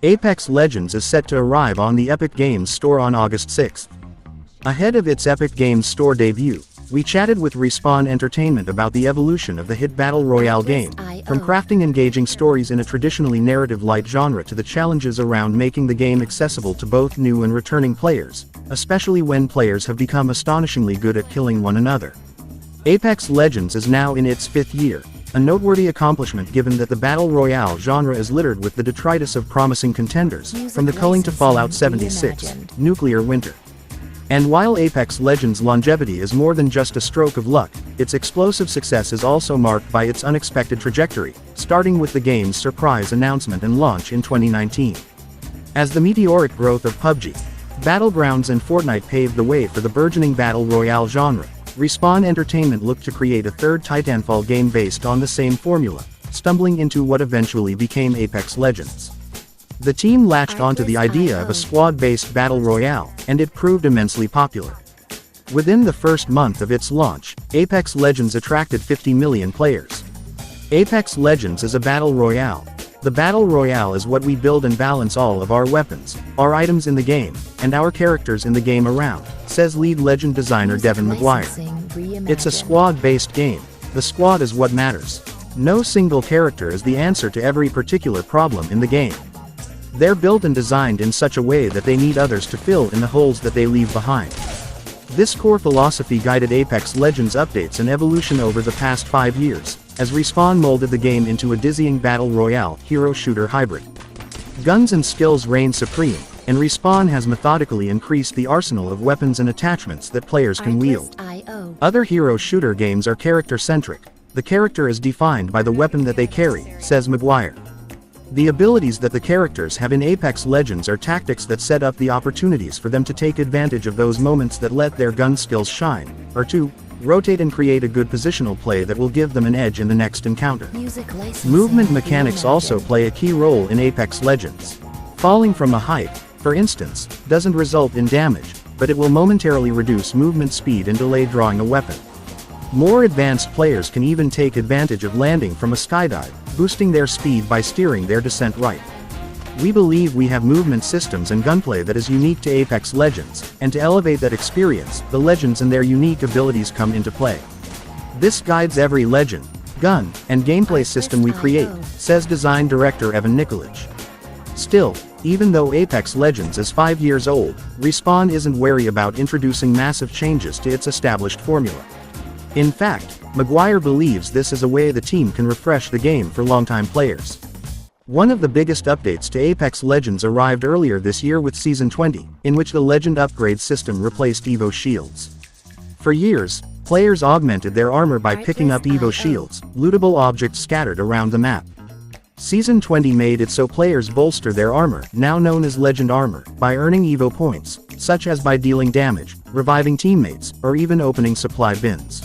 Apex Legends is set to arrive on the Epic Games Store on August 6th. Ahead of its Epic Games Store debut, we chatted with Respawn Entertainment about the evolution of the hit Battle Royale game, from crafting engaging stories in a traditionally narrative-light genre to the challenges around making the game accessible to both new and returning players, especially when players have become astonishingly good at killing one another. Apex Legends is now in its 5th year, a noteworthy accomplishment given that the Battle Royale genre is littered with the detritus of promising contenders, from the culling to Fallout 76, Nuclear Winter. And while Apex Legends' longevity is more than just a stroke of luck, its explosive success is also marked by its unexpected trajectory, starting with the game's surprise announcement and launch in 2019. As the meteoric growth of PUBG, Battlegrounds and Fortnite paved the way for the burgeoning Battle Royale genre, Respawn Entertainment looked to create a third Titanfall game based on the same formula, stumbling into what eventually became Apex Legends. The team latched onto the idea of a squad-based battle royale, and it proved immensely popular. Within the first month of its launch, Apex Legends attracted 50 million players. Apex Legends is a battle royale. The battle royale is what we build and balance all of our weapons, our items in the game, and our characters in the game around, says lead legend designer Devin McGuire. It's a squad-based game. The squad is what matters. No single character is the answer to every particular problem in the game. They're built and designed in such a way that they need others to fill in the holes that they leave behind. This core philosophy guided Apex Legends updates and evolution over the past 5 years, as Respawn molded the game into a dizzying battle royale hero-shooter hybrid. Guns and skills reign supreme, and Respawn has methodically increased the arsenal of weapons and attachments that players can wield. Other hero-shooter games are character-centric. The character is defined by the weapon that they carry, says McGuire. The abilities that the characters have in Apex Legends are tactics that set up the opportunities for them to take advantage of those moments that let their gun skills shine, or to rotate and create a good positional play that will give them an edge in the next encounter. Movement mechanics also play a key role in Apex Legends. Falling from a height, for instance, doesn't result in damage, but it will momentarily reduce movement speed and delay drawing a weapon. More advanced players can even take advantage of landing from a skydive, boosting their speed by steering their descent right. We believe we have movement systems and gunplay that is unique to Apex Legends, and to elevate that experience, the legends and their unique abilities come into play. This guides every legend, gun, and gameplay system we create, says design director Evan Nikolic. Still, even though Apex Legends is 5 years old, Respawn isn't wary about introducing massive changes to its established formula. In fact, McGuire believes this is a way the team can refresh the game for longtime players. One of the biggest updates to Apex Legends arrived earlier this year with Season 20, in which the Legend upgrade system replaced Evo shields. For years, players augmented their armor by picking up Evo shields, lootable objects scattered around the map. Season 20 made it so players bolster their armor, now known as Legend Armor, by earning Evo points, such as by dealing damage, reviving teammates, or even opening supply bins.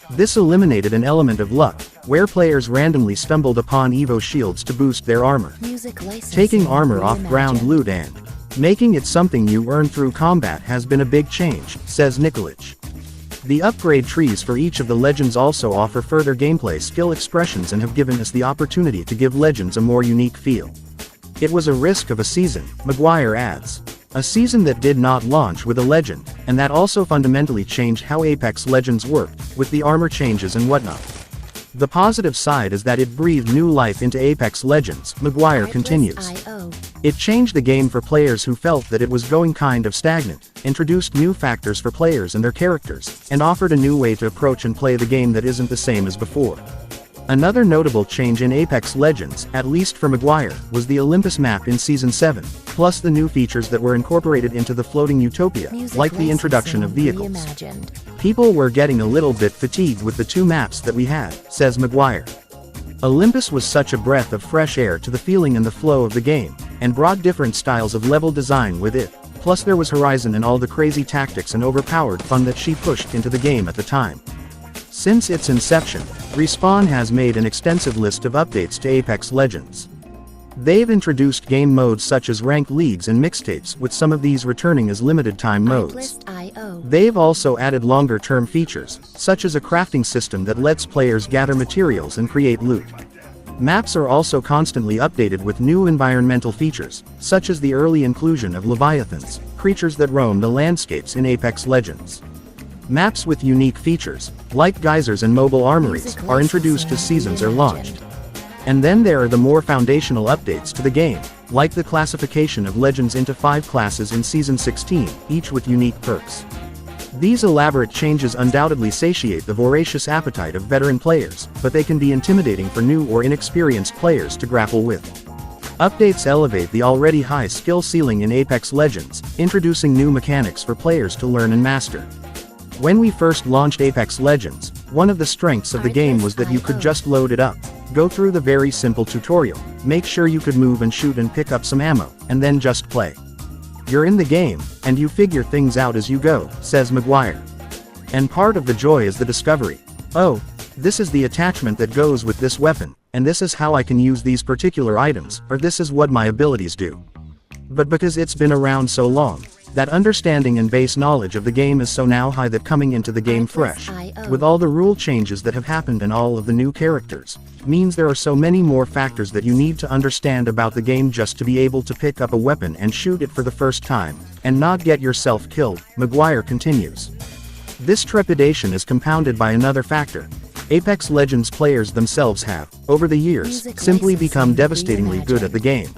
This eliminated an element of luck, where players randomly stumbled upon Evo shields to boost their armor. Taking armor off ground loot and making it something you earn through combat has been a big change, says Nikolic. The upgrade trees for each of the legends also offer further gameplay skill expressions and have given us the opportunity to give legends a more unique feel. It was a risk of a season, McGuire adds. A season that did not launch with a legend, and that also fundamentally changed how Apex Legends worked, with the armor changes and whatnot. The positive side is that it breathed new life into Apex Legends, McGuire continues. It changed the game for players who felt that it was going kind of stagnant, introduced new factors for players and their characters, and offered a new way to approach and play the game that isn't the same as before. Another notable change in Apex Legends, at least for McGuire, was the Olympus map in Season 7, plus the new features that were incorporated into the floating utopia, like the introduction of vehicles. People were getting a little bit fatigued with the 2 maps that we had, says McGuire. Olympus was such a breath of fresh air to the feeling and the flow of the game, and brought different styles of level design with it, plus there was Horizon and all the crazy tactics and overpowered fun that she pushed into the game at the time. Since its inception, Respawn has made an extensive list of updates to Apex Legends. They've introduced game modes such as ranked leagues and mixtapes, with some of these returning as limited-time modes. They've also added longer-term features, such as a crafting system that lets players gather materials and create loot. Maps are also constantly updated with new environmental features, such as the early inclusion of leviathans, creatures that roam the landscapes in Apex Legends. Maps with unique features, like geysers and mobile armories, are introduced as seasons are launched. And then there are the more foundational updates to the game, like the classification of legends into 5 classes in Season 16, each with unique perks. These elaborate changes undoubtedly satiate the voracious appetite of veteran players, but they can be intimidating for new or inexperienced players to grapple with. Updates elevate the already high skill ceiling in Apex Legends, introducing new mechanics for players to learn and master. When we first launched Apex Legends, one of the strengths of the game was that you could just load it up, go through the very simple tutorial, make sure you could move and shoot and pick up some ammo, and then just play. You're in the game, and you figure things out as you go, says Maguire. And part of the joy is the discovery. Oh, this is the attachment that goes with this weapon, and this is how I can use these particular items, or this is what my abilities do. But because it's been around so long, that understanding and base knowledge of the game is so now high that coming into the game fresh, with all the rule changes that have happened and all of the new characters, means there are so many more factors that you need to understand about the game just to be able to pick up a weapon and shoot it for the first time, and not get yourself killed, Maguire continues. This trepidation is compounded by another factor. Apex Legends players themselves have, over the years, simply become devastatingly good at the game.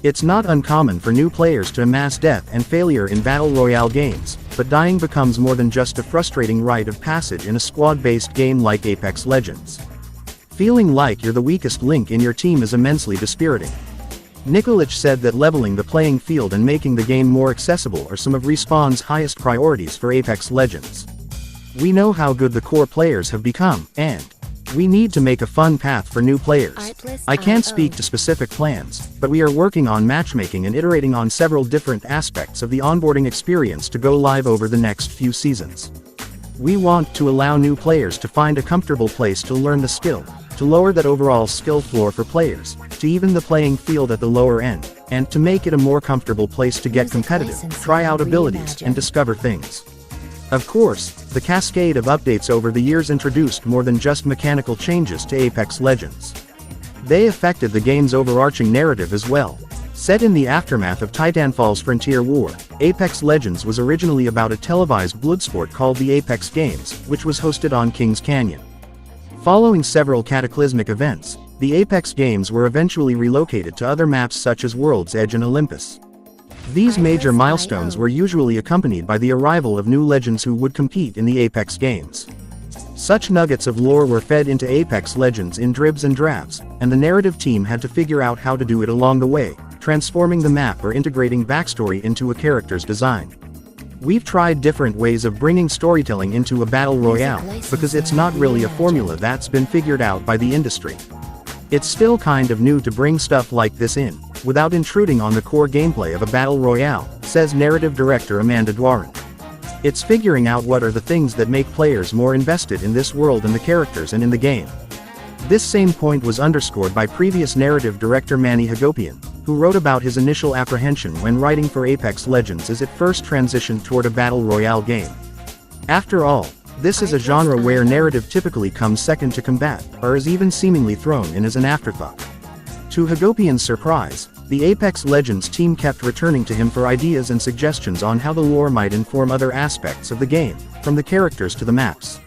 It's not uncommon for new players to amass death and failure in battle royale games, but dying becomes more than just a frustrating rite of passage in a squad-based game like Apex Legends. Feeling like you're the weakest link in your team is immensely dispiriting. Nikolic said that leveling the playing field and making the game more accessible are some of Respawn's highest priorities for Apex Legends. We know how good the core players have become, and we need to make a fun path for new players. I can't speak to specific plans, but we are working on matchmaking and iterating on several different aspects of the onboarding experience to go live over the next few seasons. We want to allow new players to find a comfortable place to learn the skill, to lower that overall skill floor for players, to even the playing field at the lower end, and to make it a more comfortable place to get competitive, try out abilities, and discover things. Of course, the cascade of updates over the years introduced more than just mechanical changes to Apex Legends. They affected the game's overarching narrative as well. Set in the aftermath of Titanfall's Frontier War, Apex Legends was originally about a televised bloodsport called the Apex Games, which was hosted on Kings Canyon. Following several cataclysmic events, the Apex Games were eventually relocated to other maps such as World's Edge and Olympus. These major milestones were usually accompanied by the arrival of new legends who would compete in the Apex Games. Such nuggets of lore were fed into Apex Legends in dribs and drabs, and the narrative team had to figure out how to do it along the way, transforming the map or integrating backstory into a character's design. We've tried different ways of bringing storytelling into a battle royale, because it's not really a formula that's been figured out by the industry. It's still kind of new to bring stuff like this in, without intruding on the core gameplay of a battle royale, says narrative director Amanda Dwarin. It's figuring out what are the things that make players more invested in this world and the characters and in the game. This same point was underscored by previous narrative director Manny Hagopian, who wrote about his initial apprehension when writing for Apex Legends as it first transitioned toward a battle royale game. After all, this is a genre where narrative typically comes second to combat, or is even seemingly thrown in as an afterthought. To Hagopian's surprise, the Apex Legends team kept returning to him for ideas and suggestions on how the lore might inform other aspects of the game, from the characters to the maps.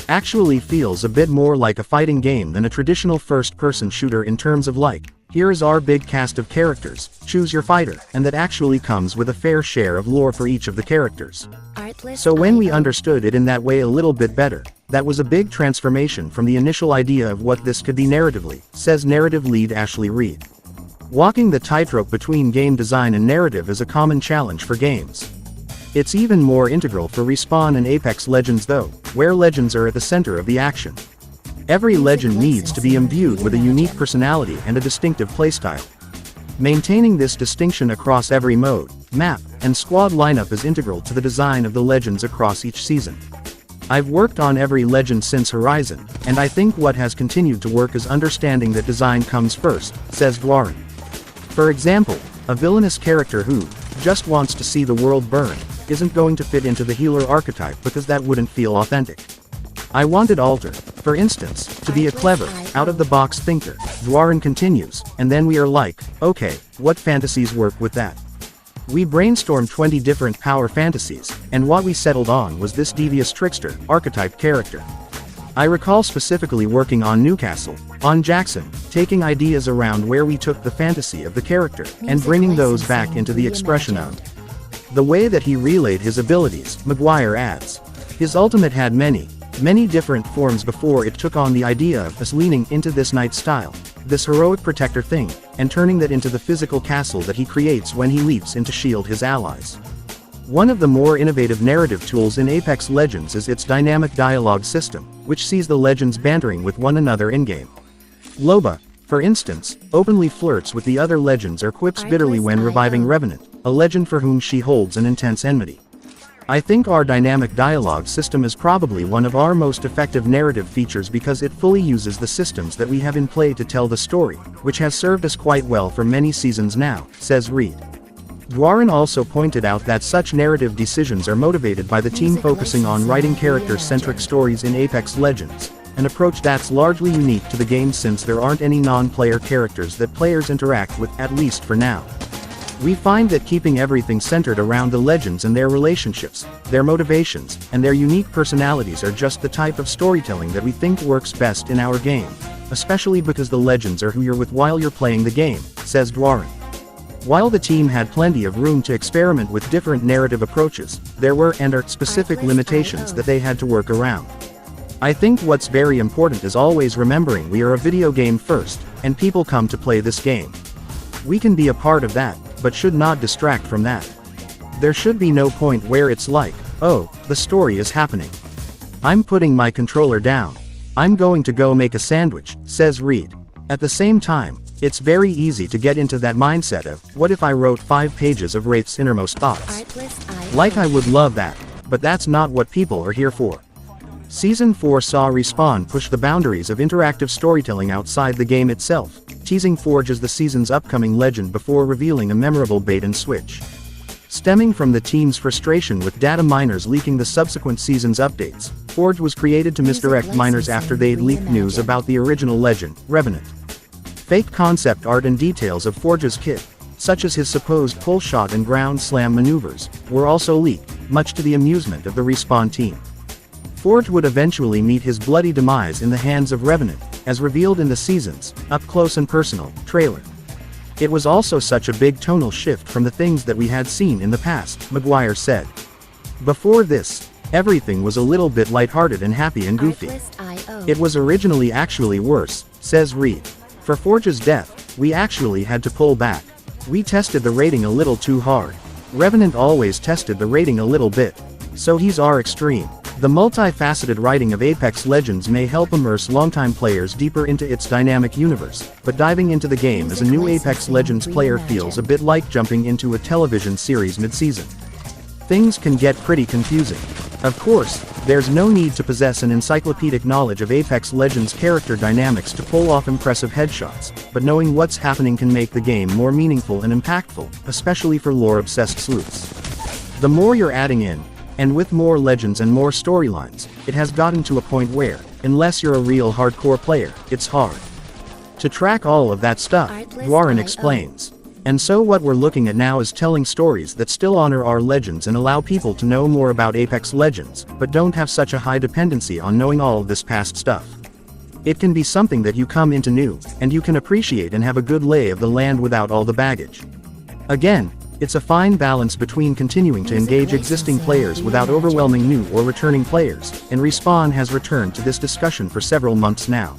Actually feels a bit more like a fighting game than a traditional first-person shooter in terms of like, here is our big cast of characters, choose your fighter, and that actually comes with a fair share of lore for each of the characters. So when we understood it in that way a little bit better, that was a big transformation from the initial idea of what this could be narratively, says narrative lead Ashley Reed. Walking the tightrope between game design and narrative is a common challenge for games. It's even more integral for Respawn and Apex Legends though, where legends are at the center of the action. Every legend needs to be imbued with a unique personality and a distinctive playstyle. Maintaining this distinction across every mode, map, and squad lineup is integral to the design of the legends across each season. I've worked on every legend since Horizon, and I think what has continued to work is understanding that design comes first, says Dwarin. For example, a villainous character who just wants to see the world burn isn't going to fit into the healer archetype because that wouldn't feel authentic. I wanted Alter, For instance, to be a clever, out-of-the-box thinker, Dwarin continues, and then we are like, okay, what fantasies work with that? We brainstormed 20 different power fantasies, and what we settled on was this devious trickster, archetype character. I recall specifically working on Newcastle, on Jackson, taking ideas around where we took the fantasy of the character, and bringing those back into the expression of the way that he relayed his abilities. Maguire adds. His ultimate had many different forms before it took on the idea of us leaning into this knight style, this heroic protector thing, and turning that into the physical castle that he creates when he leaps in to shield his allies. One of the more innovative narrative tools in Apex Legends is its dynamic dialogue system, which sees the legends bantering with one another in-game. Loba, for instance, openly flirts with the other legends or quips bitterly when reviving Revenant, a legend for whom she holds an intense enmity. I think our dynamic dialogue system is probably one of our most effective narrative features because it fully uses the systems that we have in play to tell the story, which has served us quite well for many seasons now, says Reed. Dwarin also pointed out that such narrative decisions are motivated by the team focusing on writing character-centric stories in Apex Legends, an approach that's largely unique to the game since there aren't any non-player characters that players interact with, at least for now. We find that keeping everything centered around the legends and their relationships, their motivations, and their unique personalities are just the type of storytelling that we think works best in our game, especially because the legends are who you're with while you're playing the game, says Dwarin. While the team had plenty of room to experiment with different narrative approaches, there were and are specific limitations that they had to work around. I think what's very important is always remembering we are a video game first, and people come to play this game. We can be a part of that, but should not distract from that. There should be no point where it's like, oh, the story is happening. I'm putting my controller down. I'm going to go make a sandwich, says Reed. At the same time, it's very easy to get into that mindset of, what if I wrote 5 pages of Wraith's innermost thoughts? Like I would love that, but that's not what people are here for. Season 4 saw Respawn push the boundaries of interactive storytelling outside the game itself, teasing Forge as the season's upcoming legend before revealing a memorable bait-and-switch. Stemming from the team's frustration with data miners leaking the subsequent season's updates, Forge was created to misdirect miners after they'd leaked news about the original legend, Revenant. Fake concept art and details of Forge's kit, such as his supposed pull shot and ground slam maneuvers, were also leaked, much to the amusement of the Respawn team. Forge would eventually meet his bloody demise in the hands of Revenant, as revealed in the season's Up Close and Personal trailer. It was also such a big tonal shift from the things that we had seen in the past, Maguire said. Before this, everything was a little bit lighthearted and happy and goofy. It was originally actually worse, says Reed. For Forge's death, we actually had to pull back. We tested the rating a little too hard. Revenant always tested the rating a little bit. So he's our extreme. The multifaceted writing of Apex Legends may help immerse longtime players deeper into its dynamic universe, but diving into the game as a new Apex Legends player feels a bit like jumping into a television series mid-season. Things can get pretty confusing. Of course, there's no need to possess an encyclopedic knowledge of Apex Legends character dynamics to pull off impressive headshots, but knowing what's happening can make the game more meaningful and impactful, especially for lore-obsessed sleuths. The more you're adding in, and with more legends and more storylines, it has gotten to a point where, unless you're a real hardcore player, it's hard to track all of that stuff, Dwarin explains. And so what we're looking at now is telling stories that still honor our legends and allow people to know more about Apex Legends, but don't have such a high dependency on knowing all of this past stuff. It can be something that you come into new, and you can appreciate and have a good lay of the land without all the baggage. Again, it's a fine balance between continuing to engage existing players without overwhelming new or returning players, and Respawn has returned to this discussion for several months now.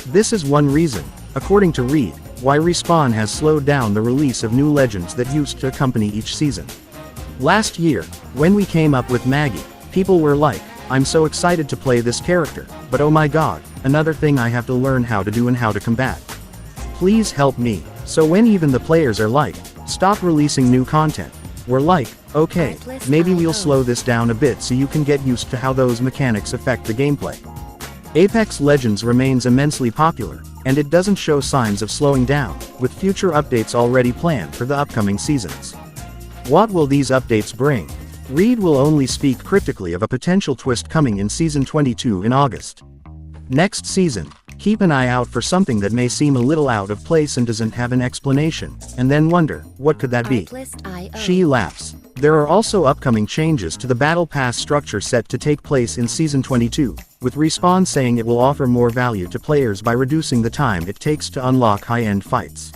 This is one reason, according to Reed, why Respawn has slowed down the release of new legends that used to accompany each season. Last year, when we came up with Maggie, people were like, I'm so excited to play this character, but oh my god, another thing I have to learn how to do and how to combat. Please help me. So when even the players are like, stop releasing new content, we're like, okay, maybe we'll slow this down a bit so you can get used to how those mechanics affect the gameplay. Apex Legends remains immensely popular, and it doesn't show signs of slowing down, with future updates already planned for the upcoming seasons. What will these updates bring? Reed will only speak cryptically of a potential twist coming in Season 22 in August. Next season, keep an eye out for something that may seem a little out of place and doesn't have an explanation, and then wonder, what could that be? She laughs. There are also upcoming changes to the Battle Pass structure set to take place in Season 22, with Respawn saying it will offer more value to players by reducing the time it takes to unlock high-end fights.